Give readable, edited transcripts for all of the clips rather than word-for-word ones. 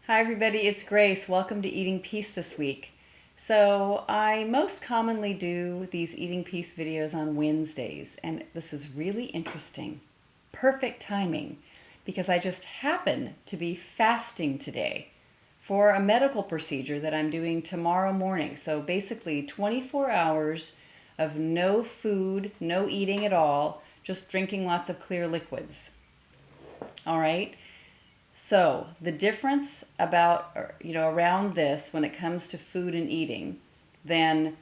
Hi, everybody. It's Grace. Welcome to Eating Peace this week. So, I most commonly do these Eating Peace videos on Wednesdays, and this is really interesting. Perfect timing because I just happen to be fasting today for a medical procedure that I'm doing tomorrow morning. So, basically, 24 hours of no food, no eating at all, just drinking lots of clear liquids. All right. So the difference around this when it comes to food and eating than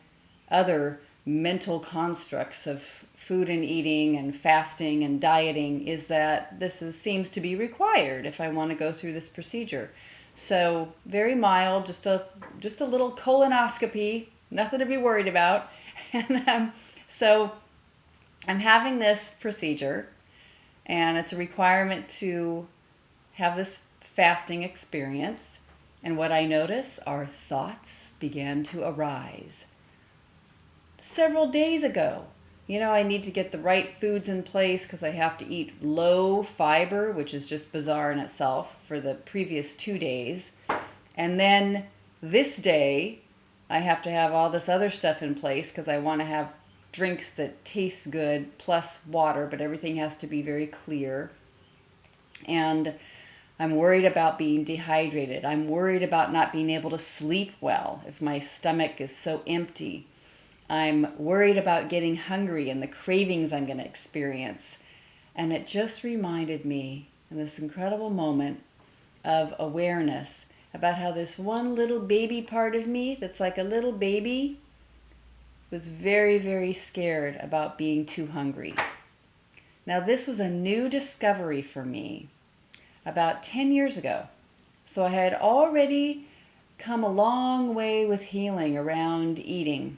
other mental constructs of food and eating and fasting and dieting is that seems to be required if I want to go through this procedure. So very mild, just a little colonoscopy, nothing to be worried about. And so I'm having this procedure, and it's a requirement to have this fasting experience, and what I notice are thoughts began to arise. Several days ago, I need to get the right foods in place because I have to eat low fiber, which is just bizarre in itself, for the previous 2 days. And then this day, I have to have all this other stuff in place because I want to have drinks that taste good plus water, but everything has to be very clear. And I'm worried about being dehydrated. I'm worried about not being able to sleep well if my stomach is so empty. I'm worried about getting hungry and the cravings I'm going to experience. And it just reminded me in this incredible moment of awareness about how this one little baby part of me that's like a little baby was very, very scared about being too hungry. Now, this was a new discovery for me about 10 years ago. So I had already come a long way with healing around eating.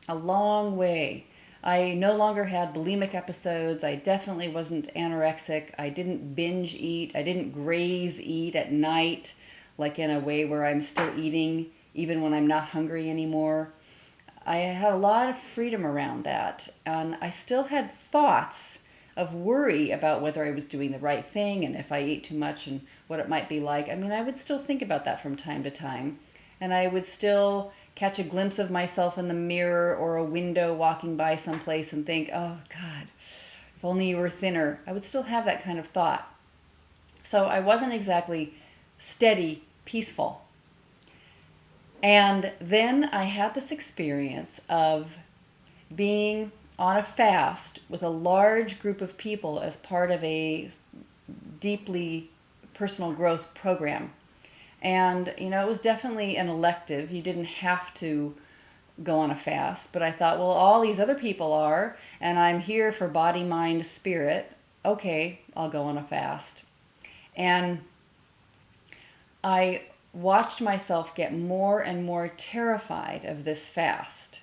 A long way. I no longer had bulimic episodes. I definitely wasn't anorexic. I didn't binge eat. I didn't graze eat at night, like in a way where I'm still eating even when I'm not hungry anymore. I had a lot of freedom around that. And I still had thoughts of worry about whether I was doing the right thing and if I ate too much and what it might be like. I mean, I would still think about that from time to time. And I would still catch a glimpse of myself in the mirror or a window walking by someplace and think, oh, God, if only you were thinner. I would still have that kind of thought. So I wasn't exactly steady, peaceful. And then I had this experience of being on a fast with a large group of people as part of a deeply personal growth program. And, it was definitely an elective. You didn't have to go on a fast. But I thought, well, all these other people are, and I'm here for body, mind, spirit. Okay, I'll go on a fast. And I watched myself get more and more terrified of this fast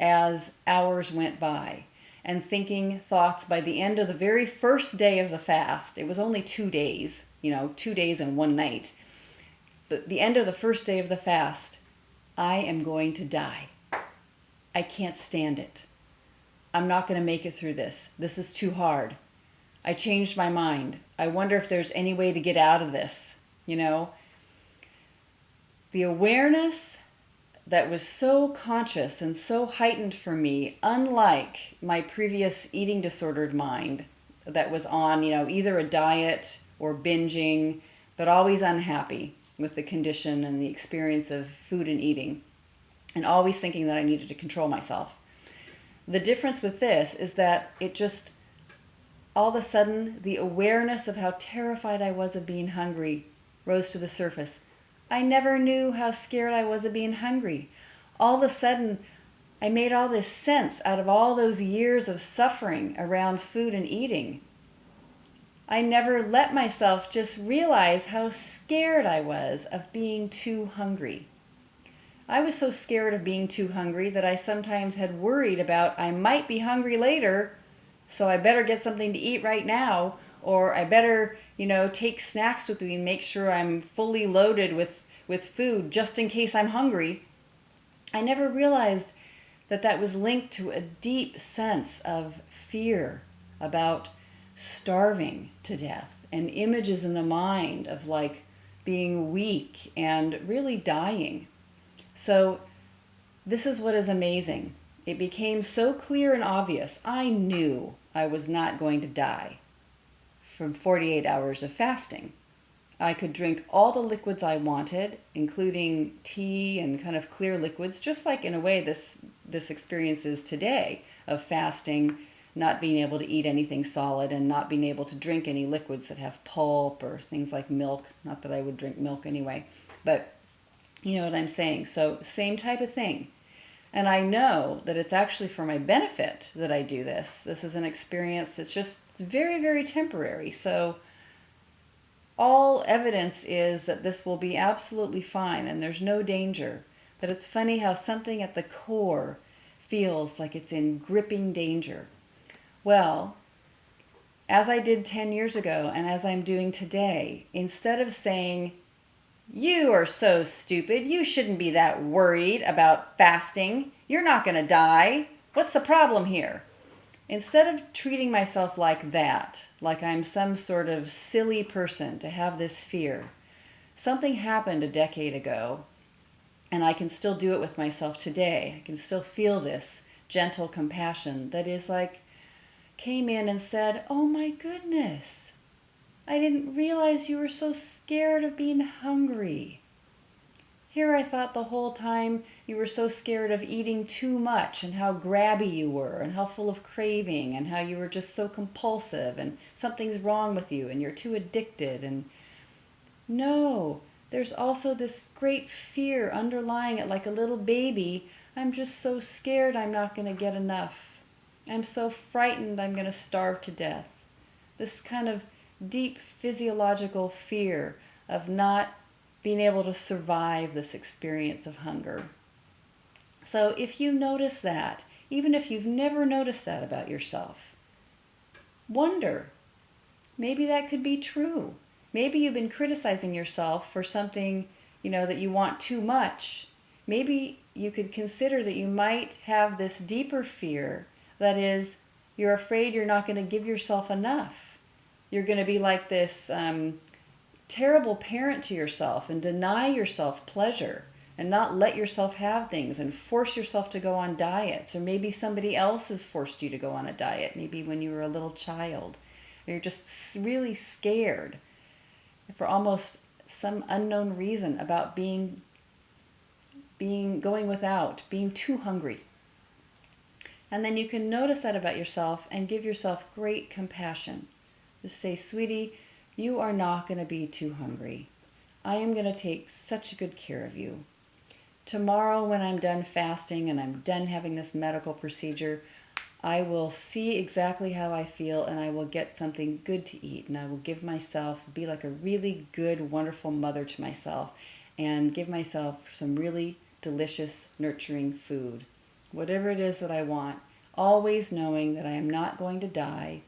as hours went by, and thinking thoughts by the end of the very first day of the fast. It was only 2 days, 2 days and one night. But the end of the first day of the fast, I am going to die. I can't stand it. I'm not going to make it through this. This is too hard. I changed my mind. I wonder if there's any way to get out of this, The awareness that was so conscious and so heightened for me, unlike my previous eating disordered mind that was on, either a diet or binging, but always unhappy with the condition and the experience of food and eating, and always thinking that I needed to control myself. The difference with this is that it just, all of a sudden, the awareness of how terrified I was of being hungry rose to the surface. I never knew how scared I was of being hungry. All of a sudden, I made all this sense out of all those years of suffering around food and eating. I never let myself just realize how scared I was of being too hungry. I was so scared of being too hungry that I sometimes had worried about I might be hungry later, so I better get something to eat right now, or I better, take snacks with me and make sure I'm fully loaded with food just in case I'm hungry. I never realized that was linked to a deep sense of fear about starving to death and images in the mind of like being weak and really dying. So this is what is amazing. It became so clear and obvious. I knew I was not going to die from 48 hours of fasting. I could drink all the liquids I wanted, including tea and kind of clear liquids, just like in a way this experience is today of fasting, not being able to eat anything solid and not being able to drink any liquids that have pulp or things like milk. Not that I would drink milk anyway, but you know what I'm saying. So same type of thing. And I know that it's actually for my benefit that I do this. This is an experience that's just very, very temporary. So all evidence is that this will be absolutely fine and there's no danger. But it's funny how something at the core feels like it's in gripping danger. Well, as I did 10 years ago and as I'm doing today, instead of saying, "You are so stupid, you shouldn't be that worried about fasting, you're not going to die, what's the problem here?" Instead of treating myself like that, like I'm some sort of silly person to have this fear, something happened a decade ago, and I can still do it with myself today. I can still feel this gentle compassion that is like, came in and said, "Oh my goodness, I didn't realize you were so scared of being hungry. Here I thought the whole time you were so scared of eating too much and how grabby you were and how full of craving and how you were just so compulsive and something's wrong with you and you're too addicted." And no, there's also this great fear underlying it like a little baby. I'm just so scared I'm not going to get enough. I'm so frightened I'm going to starve to death. This kind of deep physiological fear of not being able to survive this experience of hunger. So if you notice that, even if you've never noticed that about yourself, wonder, maybe that could be true. Maybe you've been criticizing yourself for something, that you want too much. Maybe you could consider that you might have this deeper fear that is, you're afraid you're not going to give yourself enough. You're going to be like this terrible parent to yourself and deny yourself pleasure and not let yourself have things and force yourself to go on diets. Or maybe somebody else has forced you to go on a diet, maybe when you were a little child. Or you're just really scared for almost some unknown reason about going without, being too hungry. And then you can notice that about yourself and give yourself great compassion. Just say, "Sweetie, you are not going to be too hungry. I am going to take such good care of you. Tomorrow when I'm done fasting and I'm done having this medical procedure, I will see exactly how I feel and I will get something good to eat and I will give myself, be like a really good, wonderful mother to myself and give myself some really delicious, nurturing food. Whatever it is that I want, always knowing that I am not going to die.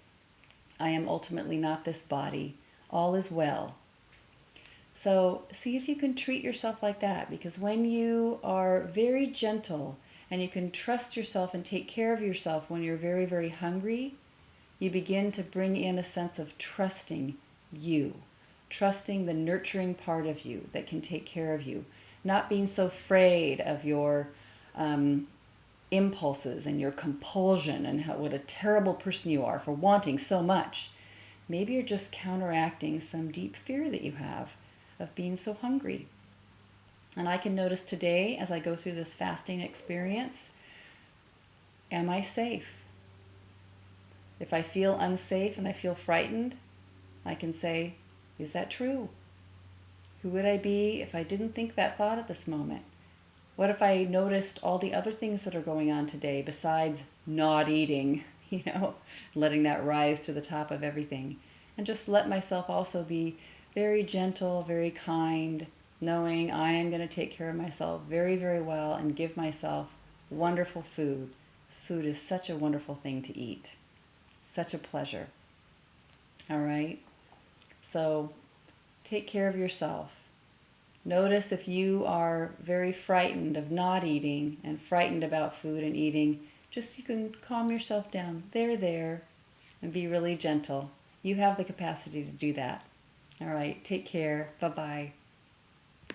I am ultimately not this body. All is well." So see if you can treat yourself like that, because when you are very gentle and you can trust yourself and take care of yourself when you're very, very hungry, you begin to bring in a sense of trusting you, trusting the nurturing part of you that can take care of you, not being so afraid of your impulses and your compulsion and what a terrible person you are for wanting so much. Maybe you're just counteracting some deep fear that you have of being so hungry. And I can notice today as I go through this fasting experience, am I safe? If I feel unsafe and I feel frightened, I can say, is that true? Who would I be if I didn't think that thought at this moment? What if I noticed all the other things that are going on today besides not eating, letting that rise to the top of everything? And just let myself also be very gentle, very kind, knowing I am going to take care of myself very, very well and give myself wonderful food. Food is such a wonderful thing to eat. Such a pleasure. All right? So take care of yourself. Notice if you are very frightened of not eating and frightened about food and eating, just you can calm yourself down. There, and be really gentle. You have the capacity to do that. All right, take care. Bye-bye.